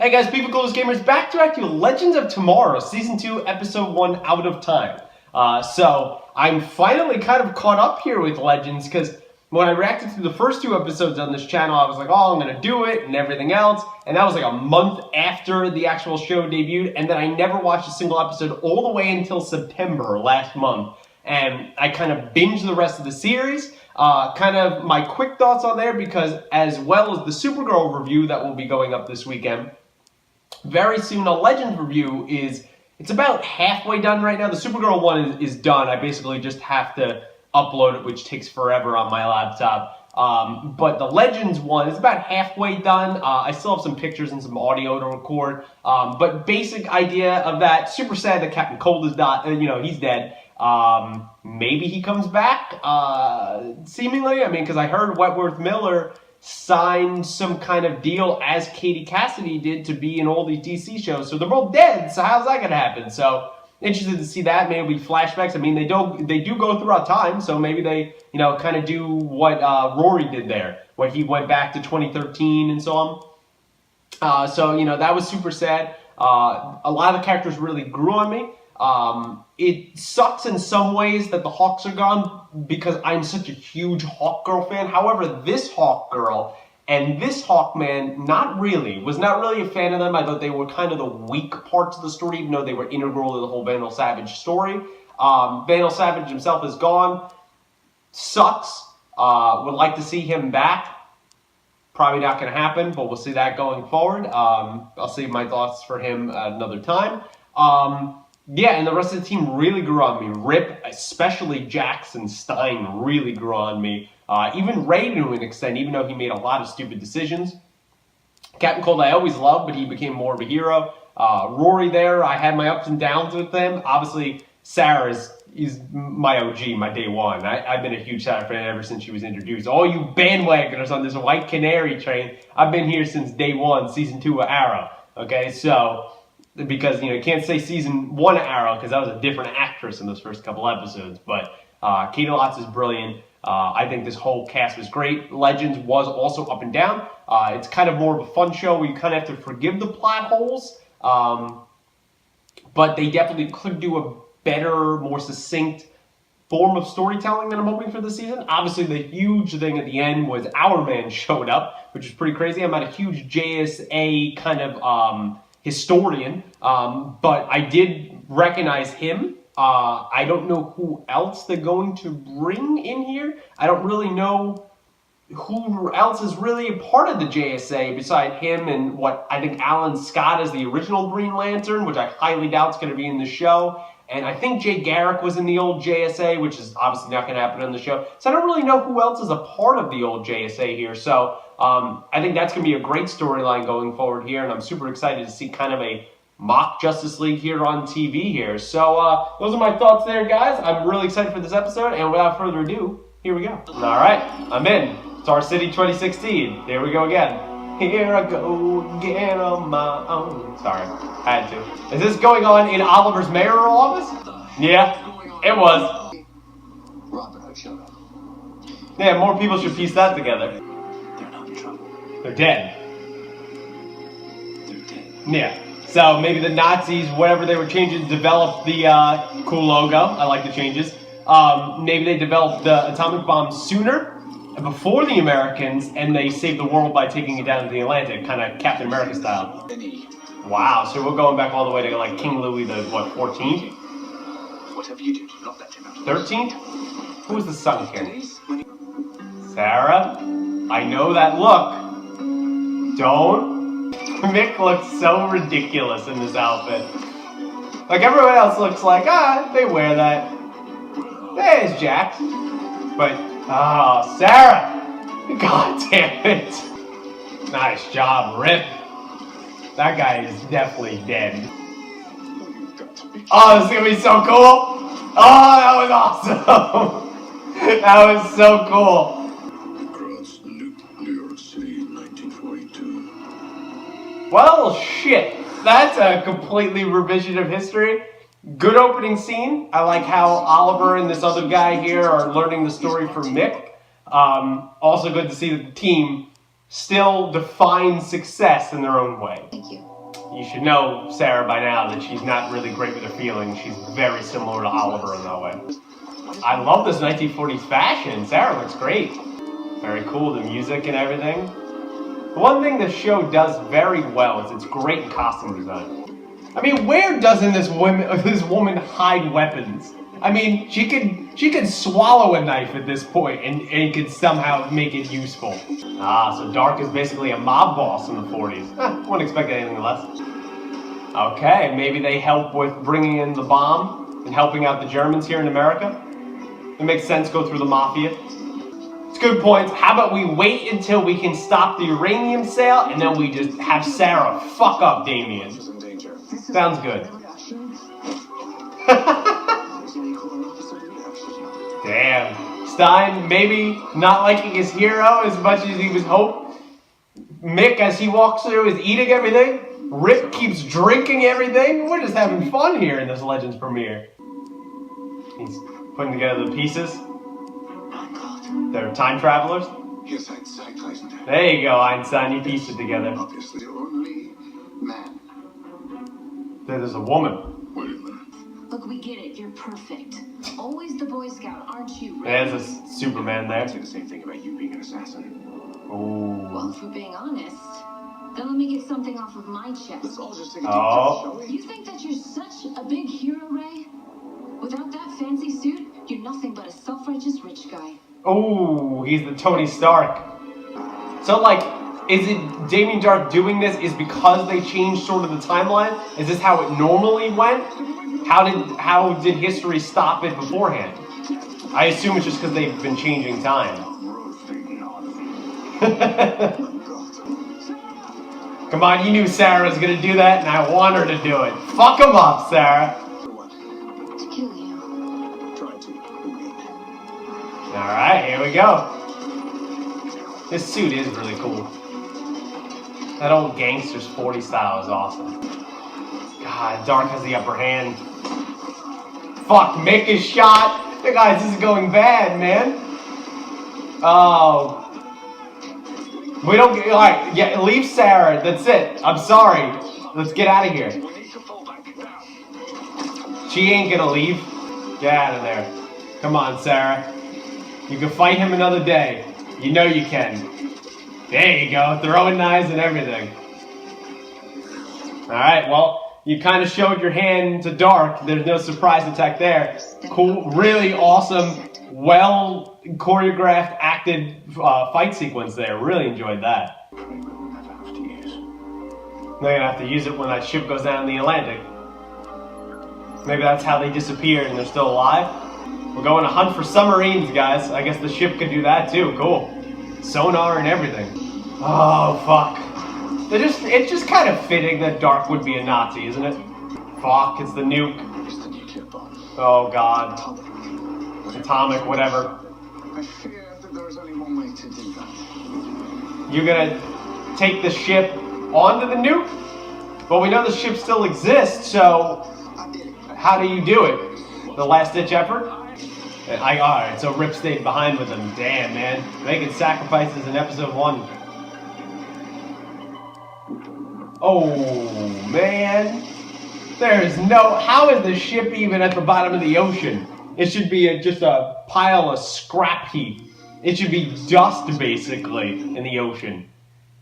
Hey guys, People Close Gamers, back to Act 2 Legends of Tomorrow, Season 2, Episode 1, Out of Time. So, I'm finally kind of caught up here with Legends, because when I reacted to the first 2 episodes on this channel, I was like, oh, I'm going to do it, and everything else, and that was like a month after the actual show debuted, and then I never watched a single episode all the way until September last month, and I kind of binged the rest of the series. Kind of my quick thoughts on there, because as well as the Supergirl review that will be going up this weekend, very soon a Legends review it's about halfway done right now. The Supergirl one is done. I basically just have to upload it, which takes forever on my laptop. But the Legends one is about halfway done. I still have some pictures and some audio to record. But basic idea of that, super sad that Captain Cold is not, he's dead. Maybe he comes back, seemingly. I mean, because I heard Wentworth Miller signed some kind of deal, as Katie Cassidy did, to be in all these DC shows. So they're both dead, so how's that going to happen? So, interested to see that. Maybe flashbacks. I mean, they do go throughout time, so maybe they, kind of do what Rory did there, when he went back to 2013 and so on. So, that was super sad. A lot of the characters really grew on me. It sucks in some ways that the Hawks are gone, because I'm such a huge Hawkgirl fan. However, this Hawkgirl and this Hawkman, was not really a fan of them. I thought they were kind of the weak parts of the story, even though they were integral to the whole Vandal Savage story. Vandal Savage himself is gone. Sucks. Would like to see him back. Probably not going to happen, but we'll see that going forward. I'll save my thoughts for him at another time. Yeah, and the rest of the team really grew on me. Rip, especially Jackson Stein, really grew on me. Even Ray to an extent, even though he made a lot of stupid decisions. Captain Cold I always loved, but he became more of a hero. Rory there, I had my ups and downs with them. Obviously, Sarah is my OG, my day one. I've been a huge Sarah fan ever since she was introduced. All you bandwagoners on this White Canary train, I've been here since day one, season 2 of Arrow. Okay, so, because, you can't say season 1 of Arrow, because that was a different actress in those first couple episodes, but Katie Lotz is brilliant. I think this whole cast was great. Legends was also up and down. It's kind of more of a fun show where you kind of have to forgive the plot holes, but they definitely could do a better, more succinct form of storytelling than I'm hoping for this season. Obviously, the huge thing at the end was Our Man showed up, which is pretty crazy. I'm not a huge JSA kind of historian, but I did recognize him. I don't know who else they're going to bring in here. I don't really know who else is really a part of the JSA beside him and what I think Alan Scott is the original Green Lantern, which I highly doubt is going to be in the show. And I think Jay Garrick was in the old JSA, which is obviously not going to happen on the show. So I don't really know who else is a part of the old JSA here. So I think that's going to be a great storyline going forward here. And I'm super excited to see kind of a mock Justice League here on TV here. So those are my thoughts there, guys. I'm really excited for this episode. And without further ado, here we go. All right, I'm in. Star City 2016. Here we go again. Here I go again on my own. Sorry, had to. Is this going on in Oliver's mayoral office? Yeah, it was. Robert showed up. Yeah, more people should piece that together. They're not in trouble. They're dead. They're dead. Yeah. So maybe the Nazis, whatever they were changing, developed the cool logo. I like the changes. Maybe they developed the atomic bomb sooner, before the Americans, and they saved the world by taking it down to the Atlantic, kind of Captain America style. Wow, so we're going back all the way to like King Louis the, what, 14th? Whatever you do, do not let him out. 13th? Who's the son here? Sarah? I know that look. Don't. Mick looks so ridiculous in this outfit. Like everyone else looks like, they wear that. There's Jax. But, oh, Sarah! God damn it. Nice job, Rip. That guy is definitely dead. Oh, this is gonna be so cool! Oh, that was awesome! That was so cool. Across New York City in 1942. Well, shit. That's a completely revision of history. Good opening scene. I like how Oliver and this other guy here are learning the story from Mick. Also good to see that the team still defines success in their own way. Thank you. you should know Sarah by now that she's not really great with her feelings. She's very similar to Oliver in that way. I love this 1940s fashion. Sarah looks great. Very cool, the music and everything. The one thing the show does very well is it's great in costume design. I mean, where doesn't this woman hide weapons? I mean, she could swallow a knife at this point and it could somehow make it useful. Ah, so Dark is basically a mob boss in the 40s. Wouldn't expect anything less. Okay, maybe they help with bringing in the bomb and helping out the Germans here in America. It makes sense, go through the mafia. It's good points. How about we wait until we can stop the uranium sale and then we just have Sarah fuck up Damien. Sounds good. Damn. Stein maybe not liking his hero as much as he was hoping. Mick, as he walks through, is eating everything. Rip keeps drinking everything. We're just having fun here in this Legends premiere. He's putting together the pieces. They're time travelers. There you go, Einstein. You pieced it together. Obviously, the only man. There's a woman. Wait a minute. Look, we get it. You're perfect. Always the Boy Scout, aren't you? There's a Superman there. I'd say the same thing about you being an assassin. Ooh. Well, if we're being honest, then let me get something off of my chest. Let's all just take a deep Oh. breath, shall we? You think that you're such a big hero, Ray? Without that fancy suit, you're nothing but a self-righteous rich guy. Oh, he's the Tony Stark. So, like, is it Damien Dark doing this is because they changed sort of the timeline? Is this how it normally went? How did history stop it beforehand? I assume it's just because they've been changing time. Come on, you knew Sarah was gonna do that, and I want her to do it. Fuck him up, Sarah. To kill you. Try to. Alright, here we go. This suit is really cool. That old gangster's 40 style is awesome. God, Dark has the upper hand. Fuck, Mick is shot. Hey guys, this is going bad, man. Oh. We don't get, alright, yeah, leave Sarah, that's it. I'm sorry. Let's get out of here. She ain't gonna leave. Get out of there. Come on, Sarah. You can fight him another day. You know you can. There you go, throwing knives and everything. Alright, well, you kind of showed your hand to Dark. There's no surprise attack there. Cool, really awesome, well choreographed, acted fight sequence there. Really enjoyed that. They're gonna have to use it when that ship goes down in the Atlantic. Maybe that's how they disappeared and they're still alive. We're going to hunt for submarines, guys. I guess the ship could do that too. Cool. Sonar and everything. Oh, fuck. It's just kind of fitting that Dark would be a Nazi, isn't it? Fuck, it's the nuke. Oh, God. Atomic, whatever. I fear that there is only one way to do that. You're gonna take the ship onto the nuke? Well, we know the ship still exists, so how do you do it? The last-ditch effort? Alright, so Rip stayed behind with them. Damn, man. Making sacrifices in episode 1. Oh, man. There's no... How is the ship even at the bottom of the ocean? It should be just a pile of scrap heap. It should be dust, basically, in the ocean.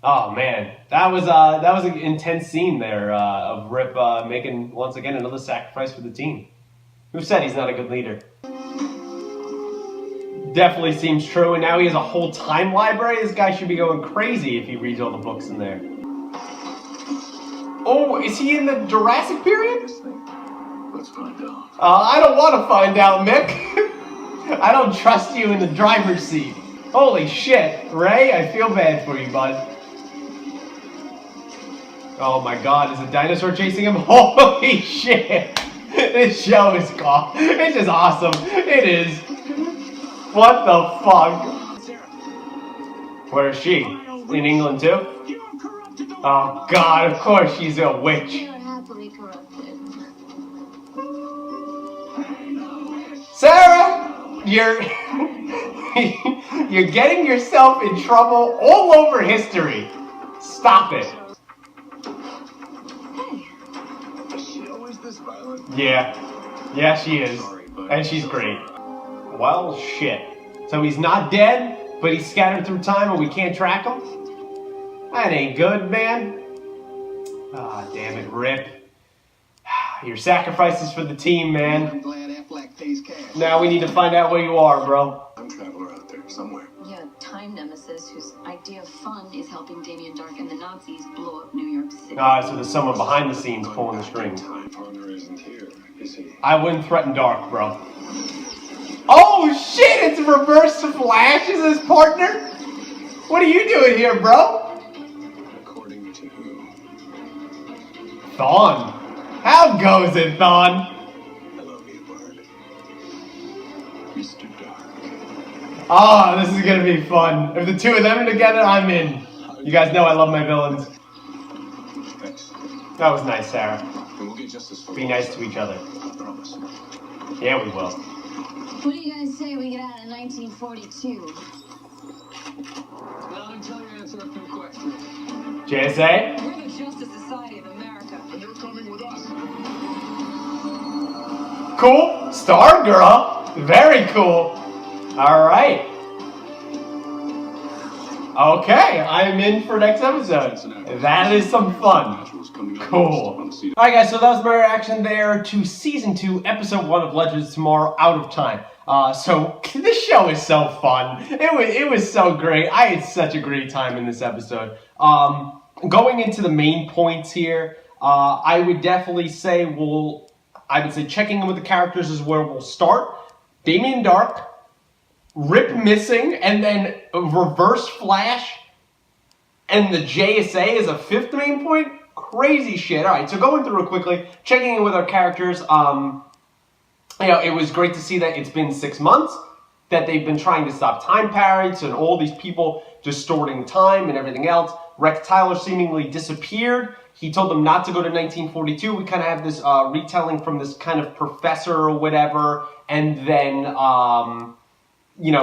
Oh, man. That was an intense scene there of Rip making, once again, another sacrifice for the team. Who said he's not a good leader? Definitely seems true, and now he has a whole time library. This guy should be going crazy if he reads all the books in there. Oh, is he in the Jurassic period? Let's find out. I don't want to find out, Mick. I don't trust you in the driver's seat. Holy shit, Ray, I feel bad for you, bud. Oh my god, is a dinosaur chasing him? Holy shit. This show is cool. It's just awesome. It is. What the fuck? Where is she? In England too? Oh god, of course she's a witch. We are happily corrupted. Sarah! You're you're getting yourself in trouble all over history. Stop it. Hey, pilot. Yeah, she is. And she's great. Well, shit. So he's not dead, but he's scattered through time and we can't track him? That ain't good, man. Ah, damn it, Rip. Your sacrifices for the team, man. I'm glad Affleck pays cash. Now we need to find out where you are, bro. I'm a traveler out there somewhere. Yeah, time nemesis whose idea of fun is helping Damien Dark and the Nazis blow up New York City. So there's someone behind the scenes pulling the strings. Time partner isn't here, is he? I wouldn't threaten Dark, bro. Oh shit, it's Reverse Flash as his partner? What are you doing here, bro? According to who? Thawne. How goes it, Thawne? I love you, Bard. Mr. Dark. Oh, this is gonna be fun. If the two of them are together, I'm in. You guys know I love my villains. Thanks. That was nice, Sarah. And we'll get justice for Be nice to each other. I promise. Yeah, we will. What do you guys say we get out in 1942? Now until you answer a few questions. JSA? We're the Justice Society of America. And you're coming with us. Cool. Stargirl. Very cool. Alright. Okay, I'm in for next episode. That is some fun. Cool. Alright guys, so that was my reaction there to Season 2, Episode 1 of Legends of Tomorrow, Out of Time. So this show is so fun. It was so great. I had such a great time in this episode. Going into the main points here, I would definitely say I would say checking in with the characters is where we'll start. Damien Dark, Rip missing, and then Reverse Flash, and the JSA is a fifth main point. Crazy shit. All right, so going through it quickly, checking in with our characters. It was great to see that it's been 6 months that they've been trying to stop time parrots and all these people distorting time and everything else. Rex Tyler seemingly disappeared. He told them not to go to 1942. We kind of have this retelling from this kind of professor or whatever, and then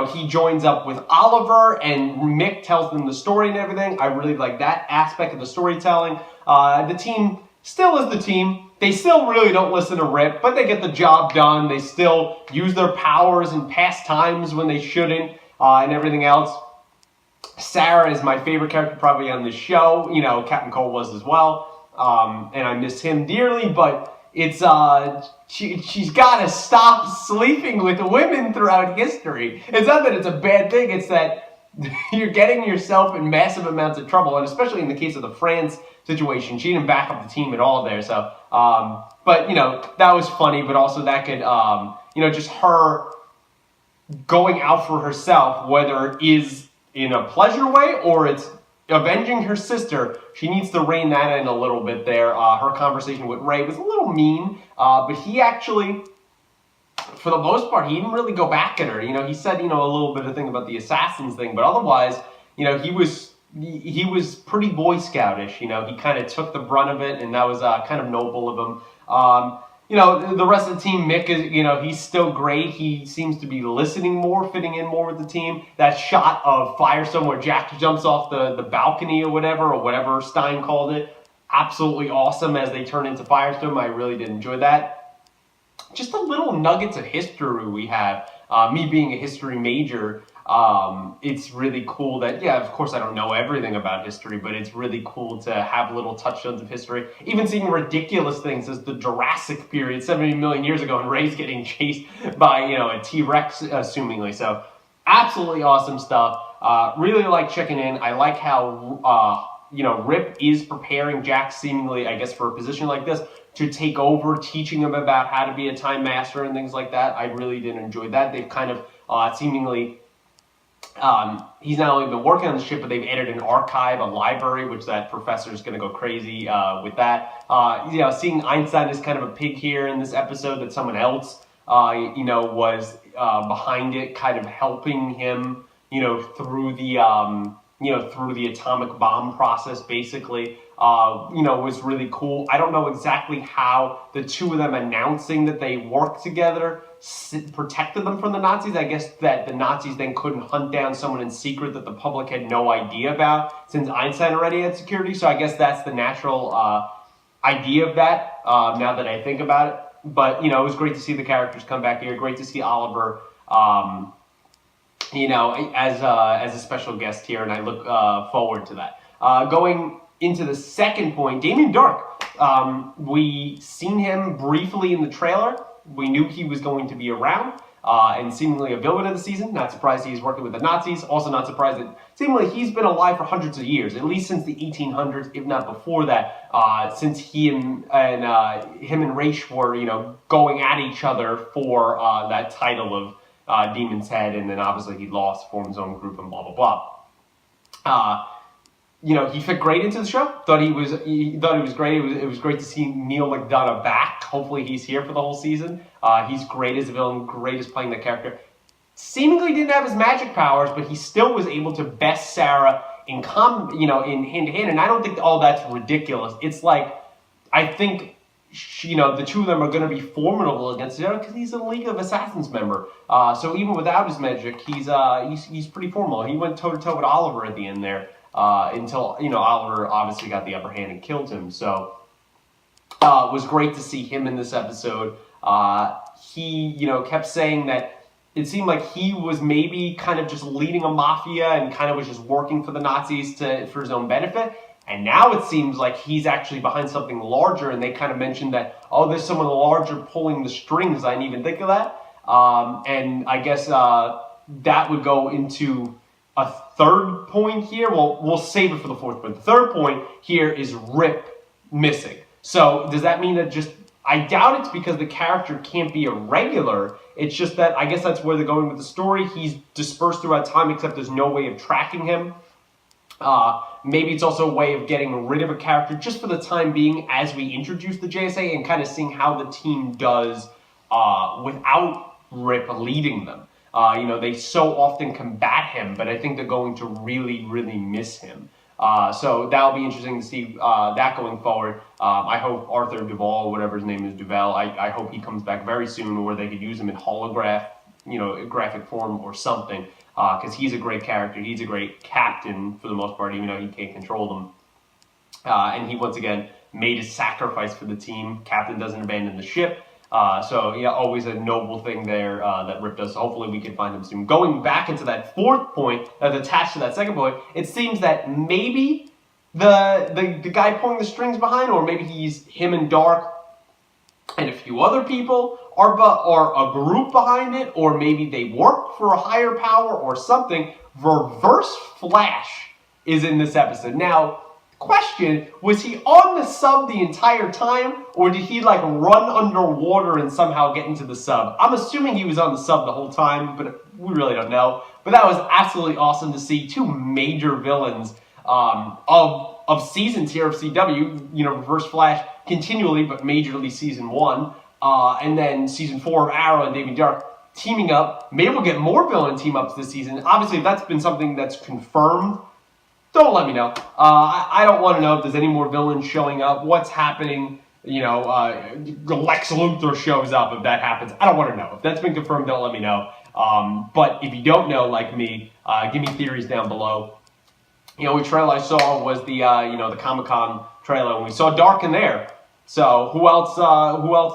he joins up with Oliver, and Mick tells them the story and everything. I really like that aspect of the storytelling. The team still is the team. They still really don't listen to Rip, but they get the job done. They still use their powers and pass times when they shouldn't, and everything else. Sarah is my favorite character probably on this show. Captain Cole was as well, and I miss him dearly, but it's she's got to stop sleeping with women throughout history. It's not that it's a bad thing, it's that you're getting yourself in massive amounts of trouble, and especially in the case of the France situation, she didn't back up the team at all there. So, but that was funny, but also that could, just her going out for herself, whether it is in a pleasure way or it's avenging her sister, she needs to rein that in a little bit there. Her conversation with Ray was a little mean, but he actually, for the most part, he didn't really go back at her. He said, a little bit of thing about the assassins thing, but otherwise, he was pretty Boy Scoutish. He kind of took the brunt of it, and that was kind of noble of him. The rest of the team, Mick is, he's still great. He seems to be listening more, fitting in more with the team. That shot of Firestone where Jack jumps off the balcony or whatever Stein called it, absolutely awesome as they turn into Firestone. I really did enjoy that. Just the little nuggets of history we have. Me being a history major, it's really cool that, of course I don't know everything about history, but it's really cool to have little touchstones of history. Even seeing ridiculous things as the Jurassic period, 70 million years ago, and Ray's getting chased by, a T-Rex, assumingly. So, absolutely awesome stuff. Really like checking in. I like how, Rip is preparing Jack seemingly, I guess, for a position like this, to take over, teaching him about how to be a time master and things like that. I really did enjoy that. They've kind of seemingly... he's not only been working on the ship, but they've added an archive, a library, which that professor is going to go crazy with that. Seeing Einstein is kind of a pig here in this episode, that someone else, was behind it, kind of helping him, through the atomic bomb process, basically. Was really cool. I don't know exactly how the two of them announcing that they work together protected them from the Nazis. I guess that the Nazis then couldn't hunt down someone in secret that the public had no idea about, since Einstein already had security. So I guess that's the natural idea of that now that I think about it. But, you know, it was great to see the characters come back here. Great to see Oliver, you know, as a special guest here, and I look forward to that. Going into the second point, Damien Dark. We seen him briefly in the trailer. We knew he was going to be around, and seemingly a villain of the season. Not surprised he's working with the Nazis. Also not surprised that seemingly he's been alive for hundreds of years, at least since the 1800s, if not before that. Since him and Raish were, you know, going at each other for that title of Demon's Head, and then obviously he lost, formed his own group, and blah blah blah. You know, he fit great into the show. Thought he was great. It was great to see Neil McDonough back. Hopefully he's here for the whole season. He's great as a villain, great as playing the character. Seemingly didn't have his magic powers, but he still was able to best Sarah in hand to hand. And I don't think all that's ridiculous. It's like, I think, you know, the two of them are going to be formidable against each other because he's a League of Assassins member. So even without his magic, he's pretty formidable. He went toe to toe with Oliver at the end there. Until, you know, Oliver obviously got the upper hand and killed him. So it was great to see him in this episode. He, you know, kept saying that it seemed like he was maybe kind of just leading a mafia and kind of was just working for the Nazis for his own benefit. And now it seems like he's actually behind something larger, and they kind of mentioned that, oh, there's someone larger pulling the strings. I didn't even think of that. And I guess that would go into a third point here. Well, we'll save it for the fourth point. The third point here is Rip missing. So does that mean that I doubt it's because the character can't be a regular. It's just that I guess that's where they're going with the story. He's dispersed throughout time, except there's no way of tracking him. Maybe it's also a way of getting rid of a character just for the time being as we introduce the JSA and kind of seeing how the team does without Rip leading them. You know, they so often combat him, but I think they're going to really, really miss him. So that'll be interesting to see that going forward. I hope Arthur Duvall, whatever his name is, Duval, I hope he comes back very soon, where they could use him in holograph, you know, graphic form or something, because he's a great character. He's a great captain for the most part, even though he can't control them. And he, once again, made a sacrifice for the team. Captain doesn't abandon the ship. So, yeah, always a noble thing there that Rip does. So hopefully we can find him soon. Going back into that fourth point that's attached to that second point, it seems that maybe the guy pulling the strings behind, or maybe he's him and Dark and a few other people are a group behind it, or maybe they work for a higher power or something. Reverse Flash is in this episode. Now, question, was he on the sub the entire time, or did he like run underwater and somehow get into the sub? I'm assuming he was on the sub the whole time, but we really don't know. But that was absolutely awesome to see two major villains of seasons here of CW, you know, Reverse Flash continually, but majorly season 1, and then season 4 of Arrow and Damien Dark teaming up. Maybe we'll get more villain team ups this season. Obviously, if that's been something that's confirmed, don't let me know. I don't want to know if there's any more villains showing up, what's happening, you know, Lex Luthor shows up if that happens. I don't want to know. If that's been confirmed, don't let me know. But if you don't know, like me, give me theories down below. You know, the trailer I saw was the, you know, the Comic-Con trailer, and we saw Dark in there. So who else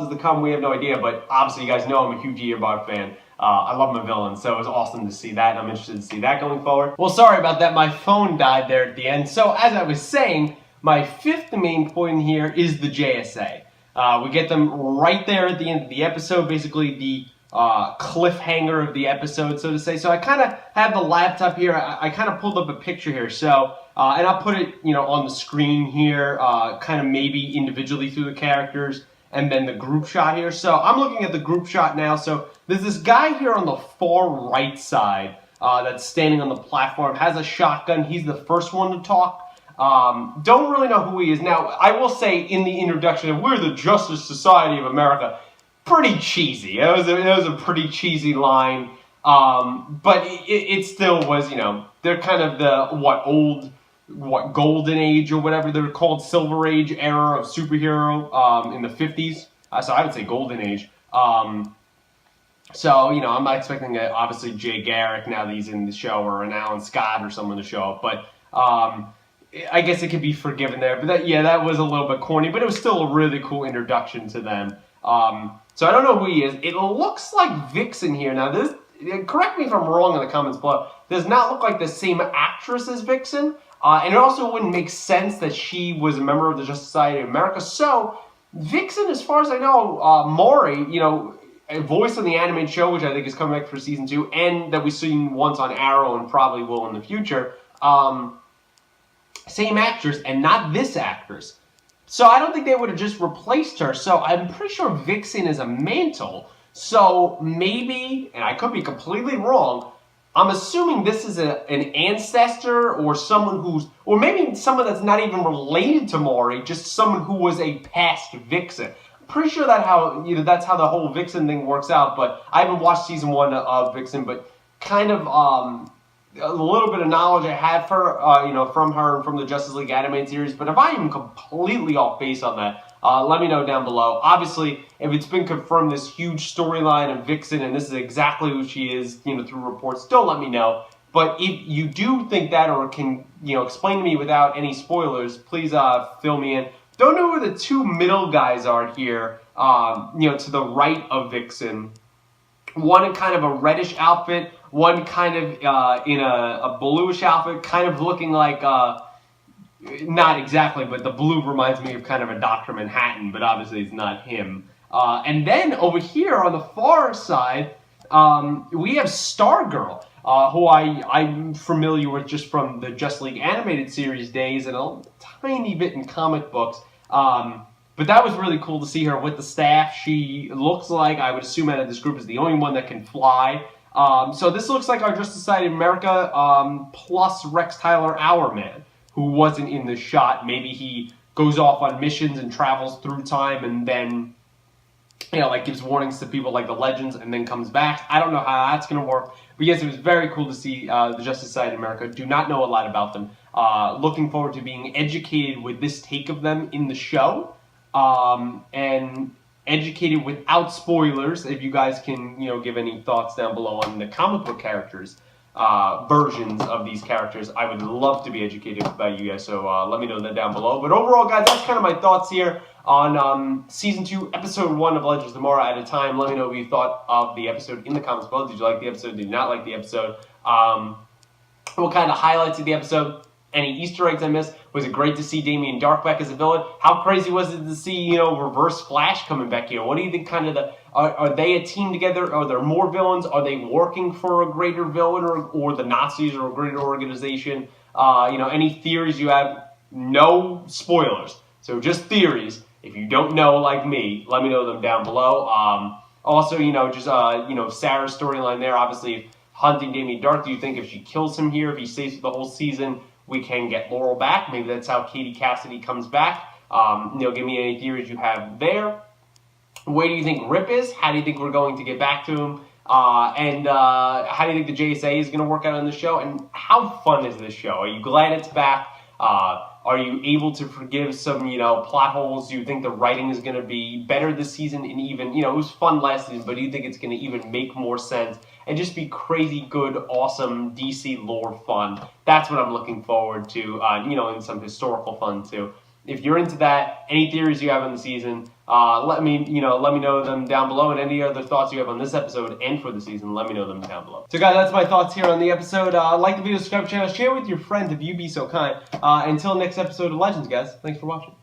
is to come? We have no idea, but obviously you guys know I'm a huge Earbot fan. I love my villains, so it was awesome to see that, and I'm interested to see that going forward. Well, sorry about that. My phone died there at the end. So as I was saying, my fifth main point here is the JSA. We get them right there at the end of the episode, basically the cliffhanger of the episode, so to say. So I kind of have the laptop here. I kind of pulled up a picture here. So, and I'll put it, you know, on the screen here, kind of maybe individually through the characters, and then the group shot here. So I'm looking at the group shot now. So there's this guy here on the far right side that's standing on the platform, has a shotgun. He's the first one to talk. Don't really know who he is. Now, I will say in the introduction, we're the Justice Society of America. Pretty cheesy. It was a pretty cheesy line. But it still was, you know, they're kind of the, golden age or whatever they're called, silver age era of superhero in the 50s. So I would say golden age. So, you know, I'm not expecting obviously Jay Garrick now that he's in the show, or an Alan Scott or someone to show up. But I guess it could be forgiven there. But that was a little bit corny, but it was still a really cool introduction to them. So I don't know who he is. It looks like Vixen here. Now, this, correct me if I'm wrong in the comments below, does not look like the same actress as Vixen. And it also wouldn't make sense that she was a member of the Justice Society of America. So, Vixen, as far as I know, Maury, a voice on the animated show, which I think is coming back for season 2, and that we've seen once on Arrow and probably will in the future, same actress and not this actress. So I don't think they would have just replaced her. So I'm pretty sure Vixen is a mantle. So maybe, and I could be completely wrong, I'm assuming this is an ancestor or someone who's, or maybe someone that's not even related to Maury, just someone who was a past Vixen. Pretty sure that's how the whole Vixen thing works out, but I haven't watched season 1 of Vixen, but kind of a little bit of knowledge I have for from her and from the Justice League animated series. But if I am completely off base on that, let me know down below. Obviously, if it's been confirmed, this huge storyline of Vixen, and this is exactly who she is, through reports, don't let me know. But if you do think that, or can explain to me without any spoilers, please fill me in. Don't know who the two middle guys are here, to the right of Vixen. One in kind of a reddish outfit, one kind of in a bluish outfit, kind of looking like, not exactly, but the blue reminds me of kind of a Dr. Manhattan, but obviously it's not him. And then over here on the far side, we have Stargirl, who I'm familiar with just from the Justice League animated series days and a tiny bit in comic books. But that was really cool to see her with the staff. She looks like, I would assume out of this group, is the only one that can fly. So this looks like our Justice Society of America plus Rex Tyler, our man, who wasn't in the shot. Maybe he goes off on missions and travels through time and then, gives warnings to people like the Legends and then comes back. I don't know how that's going to work. But yes, it was very cool to see the Justice Society of America. Do not know a lot about them. Looking forward to being educated with this take of them in the show. And educated without spoilers. If you guys can, give any thoughts down below on the comic book characters, versions of these characters, I would love to be educated by you guys. So let me know that down below. But overall, guys, that's kind of my thoughts here on Season 2, Episode 1 of Legends of Tomorrow at a Time. Let me know what you thought of the episode in the comments below. Did you like the episode? Did you not like the episode? What kind of highlights of the episode? Any Easter eggs I missed? Was it great to see Damien Dark back as a villain? How crazy was it to see, Reverse Flash coming back here? What do you think are they a team together? Are there more villains? Are they working for a greater villain or the Nazis or a greater organization? Any theories you have? No spoilers. So just theories. If you don't know like me, let me know them down below. Also, Sarah's storyline there, obviously hunting Damien Dark. Do you think if she kills him here, if he stays for the whole season, we can get Laurel back? Maybe that's how Katie Cassidy comes back. Give me any theories you have there. Where do you think Rip is? How do you think we're going to get back to him? And how do you think the JSA is going to work out on the show? And how fun is this show? Are you glad it's back? Are you able to forgive some, plot holes? Do you think the writing is going to be better this season? And even, it was fun last season, but do you think it's going to even make more sense and just be crazy, good, awesome DC lore fun? That's what I'm looking forward to, and some historical fun too. If you're into that, any theories you have on the season, let me know them down below, and any other thoughts you have on this episode and for the season, let me know them down below. So guys, that's my thoughts here on the episode. Like the video, subscribe to the channel, share with your friends if you be so kind. Until next episode of Legends, guys, thanks for watching.